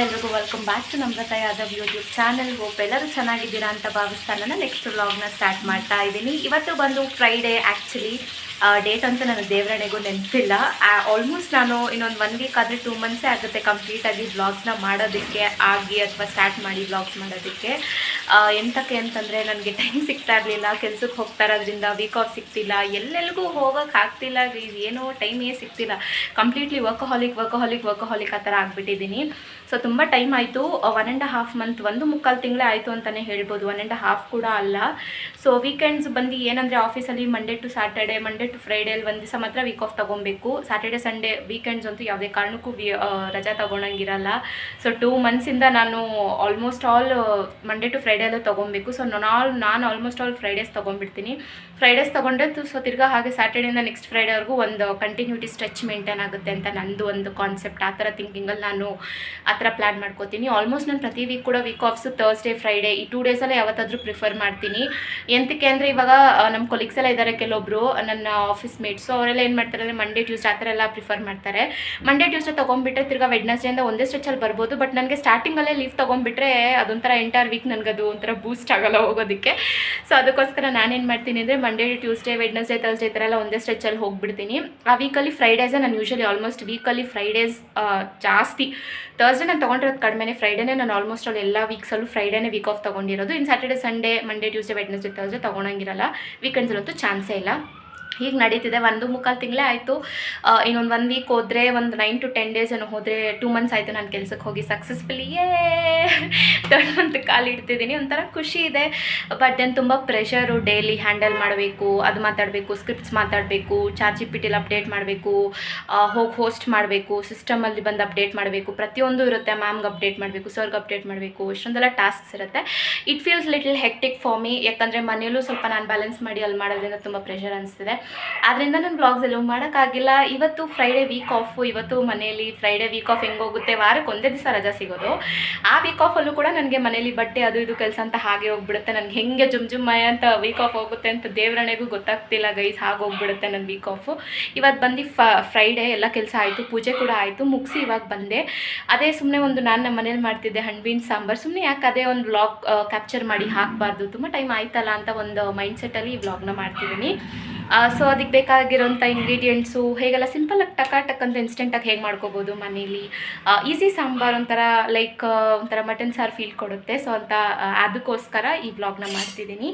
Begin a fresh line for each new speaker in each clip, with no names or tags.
ಎಲ್ರಿಗೂ welcome back to Namrata Yadav YouTube channel. Hope ಎಲ್ಲರೂ ಚೆನ್ನಾಗಿದ್ದೀರಾ ಅಂತ ಭಾವಿಸ್ತಾನೆ ನಾನು ನೆಕ್ಸ್ಟ್ ವ್ಲಾಗ್ನ ಸ್ಟಾರ್ಟ್ ಮಾಡ್ತಾ ಇದ್ದೀನಿ. ಇವತ್ತು ಬಂದು ಫ್ರೈಡೇ. ಆ್ಯಕ್ಚುಲಿ ಡೇಟ್ ಅಂತೂ ನನಗೆ ದೇವರಣೆಗೂ ನೆನಪಿಲ್ಲ. ಆಲ್ಮೋಸ್ಟ್ ನಾನು ಇನ್ನೊಂದು 1 ವೀಕ್ ಆದರೆ 2 ಮಂತ್ಸೇ ಆಗುತ್ತೆ ಕಂಪ್ಲೀಟಾಗಿ ವ್ಲಾಗ್ಸ್ನ ಮಾಡೋದಕ್ಕೆ ಆಗಿ ಅಥವಾ ಸ್ಟಾರ್ಟ್ ಮಾಡಿ ವ್ಲಾಗ್ಸ್ ಮಾಡೋದಕ್ಕೆ. ಎಂತಕ್ಕೆ ಅಂತಂದರೆ ನನಗೆ ಟೈಮ್ ಸಿಗ್ತಾ ಇರಲಿಲ್ಲ, ಕೆಲ್ಸಕ್ಕೆ ಹೋಗ್ತಾ ಇರೋದ್ರಿಂದ ವೀಕ್ ಆಫ್ ಸಿಗ್ತಿಲ್ಲ, ಎಲ್ಲೆಲ್ಗೂ ಹೋಗೋಕ್ಕೆ ಆಗ್ತಿಲ್ಲ, ಏನೋ ಟೈಮೇ ಸಿಗ್ತಿಲ್ಲ. ಕಂಪ್ಲೀಟ್ಲಿ ವರ್ಕಹಾಲಿಕ್ ಆ ಥರ ಆಗಿಬಿಟ್ಟಿದ್ದೀನಿ. ಸೊ ತುಂಬ ಟೈಮ್ ಆಯಿತು. 1.5 ಮಂತ್, 1.25 ತಿಂಗಳೇ ಆಯಿತು ಅಂತಲೇ ಹೇಳ್ಬೋದು, 1.5 ಕೂಡ ಅಲ್ಲ. ಸೊ ವೀಕೆಂಡ್ಸ್ ಬಂದು ಏನಂದರೆ ಆಫೀಸಲ್ಲಿ Monday to Saturday, Monday to ಫ್ರೈಡೇಲಿ ಒಂದು ದಿವಸ ಮಾತ್ರ ವೀಕ್ ಆಫ್ ತೊಗೊಬೇಕು. ಸ್ಯಾಟರ್ಡೆ ಸಂಡೇ ವೀಕೆಂಡ್ಸ್ ಅಂತೂ ಯಾವುದೇ ಕಾರಣಕ್ಕೂ ರಜಾ ತೊಗೊಳಂಗಿರಲ್ಲ. ಸೊ 2 ಮಂತ್ಸಿಂದ ನಾನು ಆಲ್ಮೋಸ್ಟ್ ಆಲ್ ಮಂಡೇ ಟು ಫ್ರೈಡೇಲೂ ತೊಗೊಬೇಕು. ಸೊ ನಾನು ಆಲ್ಮೋಸ್ಟ್ ಆಲ್ ಫ್ರೈಡೇಸ್ ತೊಗೊಂಡ್ಬಿಡ್ತೀನಿ. ಫ್ರೈಡೇಸ್ ತೊಗೊಂಡ್ರೆ ಸೊ ತಿರ್ಗಾ ಹಾಗೆ ಸ್ಯಾಟರ್ಡೆಯಿಂದ ನೆಕ್ಸ್ಟ್ ಫ್ರೈಡೇವರೆಗೂ ಒಂದು ಕಂಟಿನ್ಯೂಟಿ ಸ್ಟ್ರೆಚ್ ಮೇಂಟೈನ್ ಆಗುತ್ತೆ ಅಂತ ನಂದು ಒಂದು ಕಾನ್ಸೆಪ್ಟ್. ಆ ಥರ ಥಿಂಕಿಂಗಲ್ಲಿ ನಾನು ಆ ಥರ ಪ್ಲ್ಯಾನ್ ಮಾಡ್ಕೋತೀನಿ. ಆಲ್ಮೋಸ್ಟ್ ನಾನು ಪ್ರತಿ ವೀಕ್ ಕೂಡ ವೀಕ್ ಆಫ್ಸು ಥರ್ಸ್ಡೇ ಫ್ರೈಡೇ ಈ 2 ಡೇಸಲ್ಲೇ ಯಾವತ್ತಾದರೂ ಪ್ರಿಫರ್ ಮಾಡ್ತೀನಿ. ಎಂತಕ್ಕೆ ಅಂದರೆ ಇವಾಗ ನಮ್ಮ ಕೊಲೀಗ್ಸ್ ಎಲ್ಲ ಇದ್ದಾರೆ, ಕೆಲವೊಬ್ಬರು ನನ್ನ ಆಫೀಸ್ ಮೇಟ್ಸು, ಅವರೆಲ್ಲ ಏನು ಮಾಡ್ತಾರೆ ಅಂದರೆ ಮಂಡೇ ಟ್ಯೂಸ್ಡೇ ಆ ಥರ ಎಲ್ಲ ಪ್ರಿಫರ್ ಮಾಡ್ತಾರೆ. ಮಂಡೇ ಟ್ಯೂಸ್ಡೇ ತೊಗೊಂಡ್ಬಿಟ್ರೆ ತಿರ್ಗಾ ವೆಡ್ನೆಸ್ಡೇಯಿಂದ ಒಂದೇ ಸ್ಟ್ರೆಚಲ್ಲಿ ಬರ್ಬೋದು. ಬಟ್ ನನಗೆ ಸ್ಟಾರ್ಟಿಂಗಲ್ಲೇ ಲೀವ್ ತೊಗೊಂಡ್ಬಿಟ್ರೆ ಅದೊಂಥರ ಎಂಟೈರ್ ವೀಕ್ ನನಗದು ಒಂಥರ ಬೂಸ್ಟ್ ಆಗೋಲ್ಲ ಹೋಗೋದಕ್ಕೆ. ಸೊ ಅದಕ್ಕೋಸ್ಕರ ನಾನೇನು ಮಾಡ್ತೀನಿ ಅಂದರೆ ಮಂಡೇ ಟ್ಯೂಸ್ಡೇ ವೆಡ್ನೆಸ್ಡೇ ಥರ್ಸ್ಡೇ ಈ ಥರ ಎಲ್ಲ ಒಂದೇ ಸ್ಟ್ರೆಚಲ್ಲಿ ಹೋಗ್ಬಿಡ್ತೀನಿ. ಆ ವೀಕಲ್ಲಿ ಫ್ರೈಡೇಸೇ ನಾನು ಯೂಶ್ವಲಿ ಆಲ್ಮೋಸ್ಟ್ ವೀಕಲ್ಲಿ ಫ್ರೈಡೇಸ್ ಜಾಸ್ತಿ. ಥರ್ಸ್ಡೇ ನಾನು ತೊಗೊಂಡಿರೋದು ಕಡಿಮೆನೇ, ಫ್ರೈಡೇನೇ ನಾನು ಆಲ್ಮೋಸ್ಟ್ ಅಲ್ಲಿ ಎಲ್ಲ ವೀಕ್ಸಲ್ಲೂ ಫ್ರೈಡೇನೇ ವೀಕ್ ಆಫ್ ತೊಗೊಂಡಿರೋದು. ಇನ್ನು Saturday Sunday Monday Tuesday Wednesday Thursday ತೊಗೊಳಂಗಿರಲ್ಲ. ವೀಕೆಂಡ್ಸಲ್ಲಂತೂ ಚಾನ್ಸೇ ಇಲ್ಲ. ಹೀಗೆ ನಡೀತಿದೆ. 1.25 ತಿಂಗಳೇ ಆಯಿತು. ಇನ್ನೊಂದು 1 ವೀಕ್ ಹೋದರೆ ಒಂದು 9 to 10 ಡೇಸ್ ಏನೋ ಹೋದರೆ 2 ಮಂತ್ಸ್ ಆಯಿತು ನಾನು ಕೆಲಸಕ್ಕೆ ಹೋಗಿ ಸಕ್ಸಸ್ಫುಲಿ 3rd ಮಂತ್ ಕಾಲಿಡ್ತಿದ್ದೀನಿ. ಒಂಥರ ಖುಷಿ ಇದೆ. ಬಟ್ ದೆನ್ ತುಂಬ ಪ್ರೆಷರು, ಡೈಲಿ ಹ್ಯಾಂಡಲ್ ಮಾಡಬೇಕು, ಅದು ಮಾತಾಡಬೇಕು, ಸ್ಕ್ರಿಪ್ಟ್ಸ್ ಮಾತಾಡಬೇಕು, ChatGPTಲಿ ಅಪ್ಡೇಟ್ ಮಾಡಬೇಕು, ಹೋಗಿ ಹೋಸ್ಟ್ ಮಾಡಬೇಕು, ಸಿಸ್ಟಮಲ್ಲಿ ಬಂದು ಅಪ್ಡೇಟ್ ಮಾಡಬೇಕು, ಪ್ರತಿಯೊಂದು ಇರುತ್ತೆ. ಮ್ಯಾಮ್ಗೆ ಅಪ್ಡೇಟ್ ಮಾಡಬೇಕು, ಸರ್ಗೆ ಅಪ್ಡೇಟ್ ಮಾಡಬೇಕು, ಇಷ್ಟೊಂದೆಲ್ಲ ಟಾಸ್ಕ್ಸ್ ಇರುತ್ತೆ. It feels little hectic for me. ಯಾಕಂದರೆ ಮನೆಯಲ್ಲೂ ಸ್ವಲ್ಪ ನಾನು ಬ್ಯಾಲೆನ್ಸ್ ಮಾಡಿ ಅಲ್ಲಿ ಮಾಡೋದ್ರಿಂದ ತುಂಬ ಪ್ರೆಷರ್ ಅನಿಸ್ತಿದೆ. ಆದ್ದರಿಂದ ನಾನು ಬ್ಲಾಗ್ಸ್ ಎಲ್ಲೂ ಮಾಡೋಕ್ಕಾಗಿಲ್ಲ. ಇವತ್ತು ಫ್ರೈಡೇ ವೀಕ್ ಆಫು. ಇವತ್ತು ಮನೆಯಲ್ಲಿ ಫ್ರೈಡೇ ವೀಕ್ ಆಫ್ ಹೆಂಗೆ ಹೋಗುತ್ತೆ, ವಾರಕ್ಕೆ ಒಂದೇ ದಿವಸ ರಜಾ ಸಿಗೋದು. ಆ ವೀಕ್ ಆಫಲ್ಲೂ ಕೂಡ ನನಗೆ ಮನೇಲಿ ಬಟ್ಟೆ ಅದು ಇದು ಕೆಲಸ ಅಂತ ಹಾಗೆ ಹೋಗ್ಬಿಡುತ್ತೆ. ನನಗೆ ಹೆಂಗೆ ಜುಮ್ಜುಮ್ಮಯ ಅಂತ ವೀಕ್ ಆಫ್ ಹೋಗುತ್ತೆ ಅಂತ ದೇವರಣೆಗೂ ಗೊತ್ತಾಗ್ತಿಲ್ಲ ಗೈಸ್, ಹಾಗೆ ಹೋಗ್ಬಿಡುತ್ತೆ ನನ್ನ ವೀಕ್ ಆಫು. ಇವತ್ತು ಬಂದು ಫ್ರೈಡೇ ಎಲ್ಲ ಕೆಲಸ ಆಯಿತು, ಪೂಜೆ ಕೂಡ ಆಯಿತು, ಮುಗಿಸಿ ಇವಾಗ ಬಂದೆ. ಅದೇ ಸುಮ್ಮನೆ ಒಂದು ನಾನು ನಮ್ಮ ಮನೇಲಿ ಮಾಡ್ತಿದ್ದೆ ಹಣ್ಬೀನ್ ಸಾಂಬಾರು. ಸುಮ್ಮನೆ ಯಾಕೆ ಅದೇ ಒಂದು ವ್ಲಾಗ್ ಕ್ಯಾಪ್ಚರ್ ಮಾಡಿ ಹಾಕಬಾರ್ದು, ತುಂಬ ಟೈಮ್ ಆಯ್ತಲ್ಲ ಅಂತ ಒಂದು ಮೈಂಡ್ಸೆಟ್ಟಲ್ಲಿ ಈ ವ್ಲಾಗ್ನ ಮಾಡ್ತಿದ್ದೀನಿ. ಸೊ ಅದಕ್ಕೆ ಬೇಕಾಗಿರೋಂಥ ಇಂಗ್ರೀಡಿಯೆಂಟ್ಸು ಹೇಗೆಲ್ಲ ಸಿಂಪಲಾಗಿ ಟಕ್ ಅಂತ ಇನ್ಸ್ಟೆಂಟಾಗಿ ಹೇಗೆ ಮಾಡ್ಕೋಬೋದು ಮನೇಲಿ. ಈಸಿ ಸಾಂಬಾರು, ಒಂಥರ ಲೈಕ್ ಒಂಥರ ಮಟನ್ ಸಾರು ಫೀಲ್ ಕೊಡುತ್ತೆ. ಸೊ ಅಂತ ಅದಕ್ಕೋಸ್ಕರ ಈ ವ್ಲಾಗ್ನ ಮಾಡ್ತಿದ್ದೀನಿ.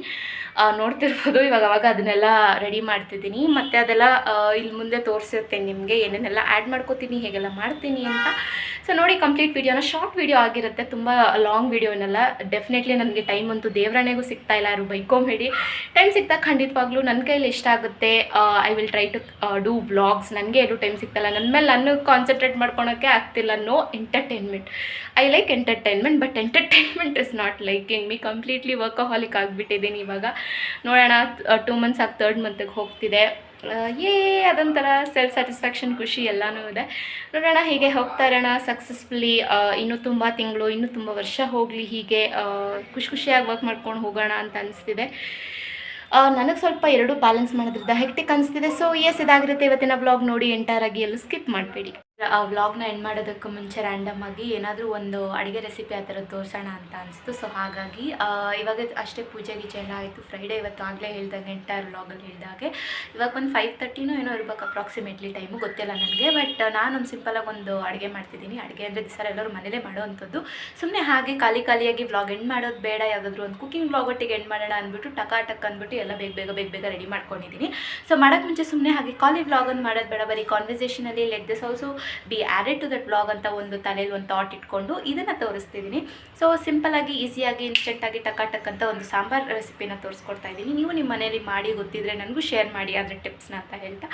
ನೋಡ್ತಿರ್ಬೋದು ಇವಾಗ ಅದನ್ನೆಲ್ಲ ರೆಡಿ ಮಾಡ್ತಿದ್ದೀನಿ. ಮತ್ತು ಅದೆಲ್ಲ ಇಲ್ಲಿ ಮುಂದೆ ತೋರಿಸಿರ್ತೇನೆ ನಿಮಗೆ ಏನೇನೆಲ್ಲ ಆ್ಯಡ್ ಮಾಡ್ಕೋತೀನಿ, ಹೇಗೆಲ್ಲ ಮಾಡ್ತೀನಿ ಅಂತ. ಸೊ ನೋಡಿ ಕಂಪ್ಲೀಟ್ ವೀಡಿಯೋನ. ಶಾರ್ಟ್ ವೀಡಿಯೋ ಆಗಿರುತ್ತೆ, ತುಂಬ ಲಾಂಗ್ ವೀಡಿಯೋನೆಲ್ಲ. ಡೆಫಿನೆಟ್ಲಿ ನನಗೆ ಟೈಮ್ ಅಂತೂ ದೇವರಣೆಗೂ ಸಿಗ್ತಾ ಇಲ್ಲ, ಯಾರು ಬೈಕೊಂಬೇಡಿ. ಟೈಮ್ ಸಿಗ್ತಾ ಖಂಡಿತವಾಗ್ಲೂ ನನ್ನ ಕೈಲಿ ಎಷ್ಟಾಗುತ್ತೆ I will try to do vlogs. ನನಗೆ ಎಲ್ಲೂ ಟೈಮ್ ಸಿಗ್ತಾಯಿಲ್ಲ, ನನ್ನ ಮೇಲೆ ನಾನು ಕಾನ್ಸಂಟ್ರೇಟ್ ಮಾಡ್ಕೊಳೋಕ್ಕೆ ಆಗ್ತಿಲ್ಲ. No entertainment. I like entertainment, but entertainment is not liking me. Completely workaholic ಆಗಿಬಿಟ್ಟಿದ್ದೀನಿ ಇವಾಗ. ನೋಡೋಣ, 2 ಮಂತ್ಸ್ ಆಗಿ 3rd ಮಂತಿಗೆ ಹೋಗ್ತಿದೆ. ಅದೊಂಥರ ಸೆಲ್ಫ್ ಸ್ಯಾಟಿಸ್ಫ್ಯಾಕ್ಷನ್, ಖುಷಿ ಎಲ್ಲನೂ ಇದೆ. ನೋಡೋಣ, ಹೀಗೆ ಹೋಗ್ತಾ ಇರೋಣ ಸಕ್ಸಸ್ಫುಲಿ. ಇನ್ನೂ ತುಂಬ ತಿಂಗಳು, ಇನ್ನೂ ತುಂಬ ವರ್ಷ ಹೋಗಲಿ, ಹೀಗೆ ಖುಷಿಯಾಗಿ ವರ್ಕ್ ಮಾಡ್ಕೊಂಡು ಹೋಗೋಣ ಅಂತ ಅನಿಸ್ತಿದೆ. ನನಗೆ ಸ್ವಲ್ಪ 2 ಬ್ಯಾಲೆನ್ಸ್ ಮಾಡೋದ್ರಿಂದ ಹೆಕ್ಟಿಕ್ ಅನಿಸ್ತಿದೆ. ಸೊ ಇದಾಗಿರುತ್ತೆ ಇವತ್ತಿನ ವ್ಲಾಗ್. ನೋಡಿ ಎಂಟೈರ್ ಆಗಿ ಎಲ್ಲೂ ಸ್ಕಿಪ್ ಮಾಡಬೇಡಿ. ವ್ಲಾಗ್ನ ಎಂಡ್ ಮಾಡೋದಕ್ಕೆ ಮುಂಚೆ ರ್ಯಾಂಡಮ್ ಆಗಿ ಏನಾದರೂ ಒಂದು ಅಡುಗೆ ರೆಸಿಪಿ ಆ ಥರ ತೋರಿಸೋಣ ಅಂತ ಅನಿಸ್ತು. ಸೊ ಹಾಗಾಗಿ ಇವಾಗ ಅಷ್ಟೇ ಪೂಜೆ ಗೀಜೆ ಎಲ್ಲ ಆಯಿತು. ಫ್ರೈಡೇ ಇವತ್ತು ಆಗಲೇ ಹೇಳಿದಾಗೆ ಎಂಟೈರ್ ವ್ಲಾಗಲ್ಲಿ ಹೇಳಿದಾಗೆ ಇವಾಗ ಒಂದು 5:30 ಏನೋ ಇರಬೇಕು ಅಪ್ರಾಕ್ಸಿಮೇಟ್ಲಿ, ಟೈಮು ಗೊತ್ತಿಲ್ಲ ನನಗೆ. ಬಟ್ ನಾನೊಂದು ಸಿಂಪಲಾಗಿ ಒಂದು ಅಡುಗೆ ಮಾಡ್ತಿದ್ದೀನಿ. ಅಡುಗೆ ಅಂದರೆ ದಿವಸ ಎಲ್ಲರೂ ಮನೇಲೇ ಮಾಡೋವಂಥದ್ದು. ಸುಮ್ಮನೆ ಹಾಗೆ ಖಾಲಿಯಾಗಿ ವ್ಲಾಗ್ ಎಂಡ್ ಮಾಡೋದು ಬೇಡ, ಯಾವುದಾದ್ರೂ ಒಂದು ಕುಕಿಂಗ್ ವ್ಲಾಗ್ ಒಟ್ಟಿಗೆ ಎಂಡ್ ಮಾಡೋಣ ಅಂದ್ಬಿಟ್ಟು ಟಕ್ ಅಂದ್ಬಿಟ್ಟು ಎಲ್ಲ ಬೇಗ ರೆಡಿ ಮಾಡ್ಕೊಂಡಿದ್ದೀನಿ. ಸೊ ಮಾಡೋಕ್ಕೆ ಮುಂಚೆ ಸುಮ್ಮನೆ ಹಾಗೆ ಖಾಲಿ ವ್ಲಾಗನ್ನು ಮಾಡೋದು ಬೇಡ, ಬರೀ ಕಾನ್ವರ್ಸೇಷನಲ್ಲಿ let this also be added to that vlog ಅಂತ ಒಂದು ತಲೆಯಲ್ಲಿ ಒಂದು ಥಾಟ್ ಇಟ್ಕೊಂಡು ಇದನ್ನು ತೋರಿಸ್ತಿದ್ದೀನಿ. ಸೊ ಸಿಂಪಲಾಗಿ ಈಸಿಯಾಗಿ ಇನ್ಸ್ಟೆಂಟಾಗಿ ಟಕ್ ಅಂತ ಒಂದು ಸಾಂಬಾರು ರೆಸಿಪಿನ ತೋರಿಸ್ಕೊಡ್ತಾ ಇದ್ದೀನಿ. ನೀವು ನಿಮ್ಮ ಮನೇಲಿ ಮಾಡಿ ಗೊತ್ತಿದ್ರೆ ನನಗೂ ಶೇರ್ ಮಾಡಿ ಅದರ ಟಿಪ್ಸ್ನ ಅಂತ ಹೇಳ್ತಾ,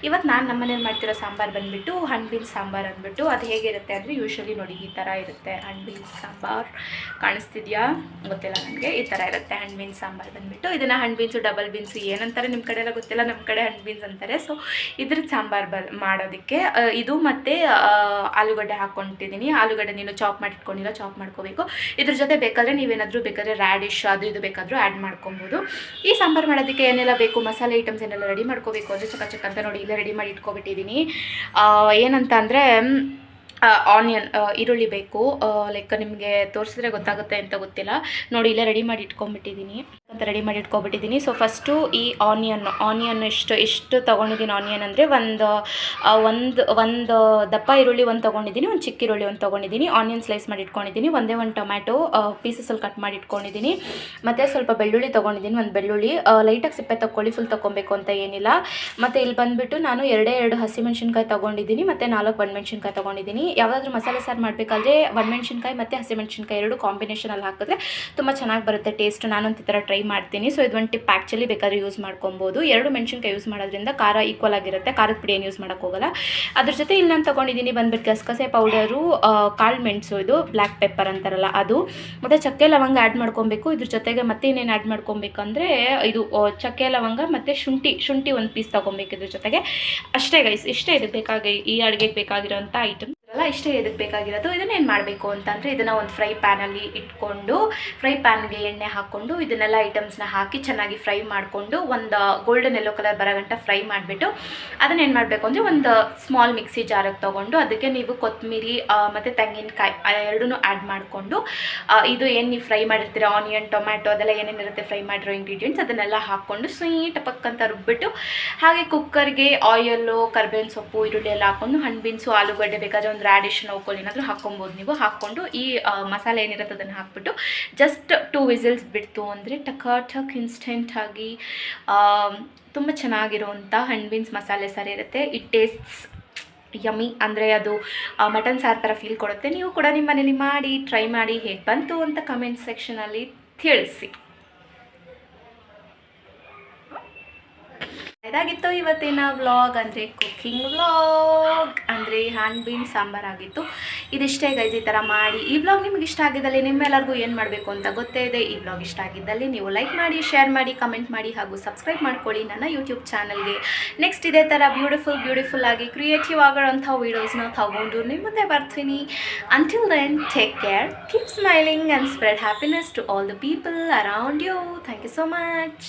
ಇವತ್ತು ನಾನು ನಮ್ಮ ಮನೇಲಿ ಮಾಡ್ತಿರೋ ಸಾಂಬಾರು ಬಂದುಬಿಟ್ಟು ಹಣ್ಬೀನ್ಸ್ ಸಾಂಬಾರು ಅಂದ್ಬಿಟ್ಟು. ಅದು ಹೇಗಿರುತ್ತೆ ಅಂದರೆ ಯೂಶ್ವಲಿ ನೋಡಿ ಈ ಥರ ಇರುತ್ತೆ ಹಣ್ಬೀನ್ಸ್ ಸಾಂಬಾರು. ಕಾಣಿಸ್ತಿದೆಯಾ ಗೊತ್ತಿಲ್ಲ ನನಗೆ. ಈ ಥರ ಇರುತ್ತೆ ಹಣ್ಬೀನ್ಸ್ ಸಾಂಬಾರು ಬಂದುಬಿಟ್ಟು. ಇದನ್ನು ಹಣ್ಬೀನ್ಸು, ಡಬಲ್ ಬೀನ್ಸು ಏನಂತಾರೆ ನಿಮ್ಮ ಕಡೆ ಎಲ್ಲ ಗೊತ್ತಿಲ್ಲ, ನಮ್ಮ ಕಡೆ ಹಣ್ಬೀನ್ಸ್ ಅಂತಾರೆ. ಸೊ ಇದ್ರದ್ದು ಸಾಂಬಾರು ಮಾಡೋದಕ್ಕೆ ಇದು ಮತ್ತು ಆಲೂಗಡ್ಡೆ ಹಾಕ್ಕೊಂಡಿದ್ದೀನಿ. ಆಲೂಗಡ್ಡೆ ನೀನು ಚಾಪ್ ಮಾಡಿಟ್ಕೊಂಡಿಲ್ಲ, ಚಾಪ್ ಮಾಡ್ಕೋಬೇಕು. ಇದ್ರ ಜೊತೆ ಬೇಕಾದರೆ ನೀವೇನಾದರೂ ರ್ಯಾಡಿಶ್ ಅದು ಇದು ಬೇಕಾದರೂ ಆ್ಯಡ್ ಮಾಡ್ಕೊಬೋದು. ಈ ಸಾಂಬಾರು ಮಾಡೋದಕ್ಕೆ ಏನೆಲ್ಲ ಬೇಕು, ಮಸಾಲೆ ಐಟಮ್ಸ್ ಏನೆಲ್ಲ ರೆಡಿ ಮಾಡ್ಕೋಬೇಕು ಅಂದರೆ ಚಕ ಅಂತ ನೋಡಿ ಇಲ್ಲೇ ರೆಡಿ ಮಾಡಿ ಇಟ್ಕೊಬಿಟ್ಟಿದ್ದೀನಿ. ಏನಂತ ಅಂದರೆ ಆನಿಯನ್ ಈರುಳ್ಳಿ ಬೇಕು. ಲೈಕ್ ನಿಮಗೆ ತೋರಿಸಿದ್ರೆ ಗೊತ್ತಾಗುತ್ತೆ ಅಂತ ಗೊತ್ತಿಲ್ಲ. ನೋಡಿ ಇಲ್ಲೇ ರೆಡಿ ಮಾಡಿ ಇಟ್ಕೊಂಡ್ಬಿಟ್ಟಿದ್ದೀನಿ ಅಂತ ರೆಡಿ ಮಾಡಿ ಇಟ್ಕೊಬಿಟ್ಟಿದ್ದೀನಿ. ಸೊ ಫಸ್ಟು ಈ ಆನಿಯನ್ ಎಷ್ಟು ತೊಗೊಂಡಿದ್ದೀನಿ ಆನಿಯನ್ ಅಂದರೆ ಒಂದು ದಪ್ಪ ಈರುಳ್ಳಿ ಒಂದು ತೊಗೊಂಡಿದ್ದೀನಿ, ಒಂದು ಚಿಕ್ಕ ಈರುಳ್ಳಿ ಒಂದು ತೊಗೊಂಡಿದ್ದೀನಿ, ಆನಿಯನ್ ಸ್ಲೈಸ್ ಮಾಡಿ ಇಟ್ಕೊಂಡಿದ್ದೀನಿ, ಒಂದೇ ಒಂದು ಟೊಮ್ಯಾಟೊ ಪೀಸಸಲ್ಲಿ ಕಟ್ ಮಾಡಿ ಇಟ್ಕೊಂಡಿದ್ದೀನಿ, ಮತ್ತು ಸ್ವಲ್ಪ ಬೆಳ್ಳುಳ್ಳಿ ತೊಗೊಂಡಿದ್ದೀನಿ. ಒಂದು ಬೆಳ್ಳುಳ್ಳಿ ಲೈಟಾಗಿ ಸಿಪ್ಪೆ ತಗೊಳ್ಳಿ, ಫುಲ್ ತೊಗೊಬೇಕು ಅಂತ ಏನಿಲ್ಲ. ಮತ್ತು ಇಲ್ಲಿ ಬಂದುಬಿಟ್ಟು ನಾನು ಎರಡು ಹಸಿಮೆಣ್ಸಿನ್ಕಾಯಿ ತೊಗೊಂಡಿದ್ದೀನಿ ಮತ್ತು 4 ಒಣಮೆಣ್ಸಿನ್ಕಾಯಿ ತೊಗೊಂಡಿದ್ದೀನಿ. ಯಾವುದಾದ್ರೂ ಮಸಾಲೆ ಸಾರು ಮಾಡಬೇಕಾದ್ರೆ ಒಣಮೆಣ್ಸಿನ್ಕಾಯಿ ಮತ್ತು ಹಸಿಮೆಣ್ಸಿನ್ಕಾಯಿ ಎರಡು ಕಾಂಬಿನೇಷನಲ್ಲಿ ಹಾಕಿದ್ರೆ ತುಂಬ ಚೆನ್ನಾಗಿ ಬರುತ್ತೆ ಟೇಸ್ಟ್. ನಾನೊಂದು ಈ ಥರ ಟ್ರೈ ಮಾಡ್ತೀನಿ. ಸೊ ಇದೊಂದು ಟಿಪ್ ಆ್ಯಕ್ಚುಲಿ ಬೇಕಾದ್ರೆ ಯೂಸ್ ಮಾಡ್ಕೊಬೋದು. 2 ಮೆಣಸಿನ್ಕಾಯಿ ಯೂಸ್ ಮಾಡೋದ್ರಿಂದ ಖಾರ ಈಕ್ವಲ್ ಆಗಿರುತ್ತೆ. ಖಾರದ ಪುಡಿ ಏನು ಯೂಸ್ ಮಾಡೋಕ್ಕೋಗಲ್ಲ. ಅದ್ರ ಜೊತೆ ಇಲ್ಲಿ ನಾನು ತೊಗೊಂಡಿದ್ದೀನಿ ಬಂದುಬಿಟ್ಟು ಗಸಗಸೆ ಪೌಡರು, ಕಾಳು ಮೆಣಸು, ಇದು ಬ್ಲ್ಯಾಕ್ ಪೆಪ್ಪರ್ ಅಂತಾರಲ್ಲ ಅದು, ಮತ್ತು ಚಕ್ಕೆ ಲವಂಗ ಆ್ಯಡ್ ಮಾಡ್ಕೊಬೇಕು. ಇದ್ರ ಜೊತೆಗೆ ಮತ್ತೆ ಇನ್ನೇನು ಆ್ಯಡ್ ಮಾಡ್ಕೊಬೇಕಂದ್ರೆ ಇದು ಚಕ್ಕೆ ಲವಂಗ ಮತ್ತು ಶುಂಠಿ ಒಂದು ಪೀಸ್ ತೊಗೊಬೇಕು ಇದ್ರ ಜೊತೆಗೆ. ಅಷ್ಟೇ ಗೈಸ್, ಇಷ್ಟೇ ಇದು ಈ ಅಡುಗೆಗೆ ಬೇಕಾಗಿರೋಂಥ ಐಟಮ್ ಅಲ್ಲ, ಇಷ್ಟೇ ಇದಕ್ಕೆ ಬೇಕಾಗಿರೋದು. ಇದನ್ನೇನು ಮಾಡಬೇಕು ಅಂತಂದರೆ ಇದನ್ನು ಒಂದು ಫ್ರೈ ಪ್ಯಾನಲ್ಲಿ ಇಟ್ಕೊಂಡು ಫ್ರೈ ಪ್ಯಾನ್ಗೆ ಎಣ್ಣೆ ಹಾಕ್ಕೊಂಡು ಇದನ್ನೆಲ್ಲ ಐಟಮ್ಸ್ನ ಹಾಕಿ ಚೆನ್ನಾಗಿ ಫ್ರೈ ಮಾಡಿಕೊಂಡು ಒಂದು ಗೋಲ್ಡನ್ ಯೆಲ್ಲೋ ಕಲರ್ ಬರೋಗಂಟ ಫ್ರೈ ಮಾಡಿಬಿಟ್ಟು ಅದನ್ನೇನು ಮಾಡಬೇಕು ಅಂದರೆ ಒಂದು ಸ್ಮಾಲ್ ಮಿಕ್ಸಿ ಜಾರಿಗೆ ತೊಗೊಂಡು ಅದಕ್ಕೆ ನೀವು ಕೊತ್ತಂಬರಿ ಮತ್ತು ತೆಂಗಿನಕಾಯಿ ಎರಡೂ ಆ್ಯಡ್ ಮಾಡಿಕೊಂಡು ಇದು ಏನು ನೀವು ಫ್ರೈ ಮಾಡಿರ್ತೀರ ಆನಿಯನ್ ಟೊಮ್ಯಾಟೊ ಅದೆಲ್ಲ ಏನೇನಿರುತ್ತೆ ಫ್ರೈ ಮಾಡಿರೋ ಇಂಗ್ರೀಡಿಯೆಂಟ್ಸ್ ಅದನ್ನೆಲ್ಲ ಹಾಕ್ಕೊಂಡು ಸ್ವೀಟ್ ಪಕ್ಕಂತ ರುಬ್ಬಿಟ್ಟು ಹಾಗೆ ಕುಕ್ಕರ್ಗೆ ಆಯಿಲು, ಕರ್ಬೇವಿನ ಸೊಪ್ಪು, ಈರುಳ್ಳಿ ಎಲ್ಲ ಹಾಕ್ಕೊಂಡು ಹಣ್ಣು ಬೀನ್ಸು, ಆಲೂಗಡ್ಡೆ ಬೇಕಾದರೆ ಒಂದು ರಾಡಿಶ್ ನೋಕೋಲ್ ಏನಾದರೂ ಹಾಕ್ಕೊಬೋದು ನೀವು. ಹಾಕ್ಕೊಂಡು ಈ ಮಸಾಲೆ ಏನಿರುತ್ತೆ ಅದನ್ನು ಹಾಕ್ಬಿಟ್ಟು ಜಸ್ಟ್ 2 ವಿಸಿಲ್ಸ್ ಬಿಡ್ತು ಅಂದರೆ ಟಕ್ ಇನ್ಸ್ಟೆಂಟಾಗಿ ತುಂಬ ಚೆನ್ನಾಗಿರುವಂಥ ಹಣ್ಣು ಬೀನ್ಸ್ ಮಸಾಲೆ ಸಾರು ಇರುತ್ತೆ. ಇಟ್ ಟೇಸ್ಟ್ಸ್ ಯಮ್ಮಿ, ಅಂದರೆ ಅದು ಮಟನ್ ಸಾರು ಥರ ಫೀಲ್ ಕೊಡುತ್ತೆ. ನೀವು ಕೂಡ ನಿಮ್ಮ ಮನೇಲಿ ಮಾಡಿ ಟ್ರೈ ಮಾಡಿ ಹೇಗೆ ಬಂತು ಅಂತ ಕಮೆಂಟ್ ಸೆಕ್ಷನಲ್ಲಿ ತಿಳಿಸಿ. ಇದಾಗಿತ್ತು ಇವತ್ತಿನ ವ್ಲಾಗ್, ಅಂದರೆ ಕುಕ್ಕಿಂಗ್ ವ್ಲಾಗ್, ಅಂದರೆ ಹ್ಯಾಂಡ್ ಬೀನ್ ಸಾಂಬಾರು ಆಗಿತ್ತು. ಇದಿಷ್ಟೇ ಗೈಸ್, ಈ ಥರ ಮಾಡಿ. ಈ ವ್ಲಾಗ್ ನಿಮ್ಗೆ ಇಷ್ಟ ಆಗಿದ್ದಲ್ಲಿ ನಿಮ್ಮೆಲ್ಲರಿಗೂ ಏನು ಮಾಡಬೇಕು ಅಂತ ಗೊತ್ತೇ ಇದೆ. ಈ ವ್ಲಾಗ್ ಇಷ್ಟ ಆಗಿದ್ದಲ್ಲಿ ನೀವು ಲೈಕ್ ಮಾಡಿ, ಶೇರ್ ಮಾಡಿ, ಕಮೆಂಟ್ ಮಾಡಿ ಹಾಗೂ ಸಬ್ಸ್ಕ್ರೈಬ್ ಮಾಡ್ಕೊಳ್ಳಿ ನನ್ನ ಯೂಟ್ಯೂಬ್ ಚಾನಲ್ಗೆ. ನೆಕ್ಸ್ಟ್ ಇದೇ ಥರ ಬ್ಯೂಟಿಫುಲ್ ಆಗಿ ಕ್ರಿಯೇಟಿವ್ ಆಗೋಂಥ ವೀಡಿಯೋಸ್ನ ತಗೊಂಡು ನಿಮ್ಮ ಮುಂದೆ ಬರ್ತೀನಿ. Until then take care, keep smiling and spread happiness to all the people around you. Thank you so much.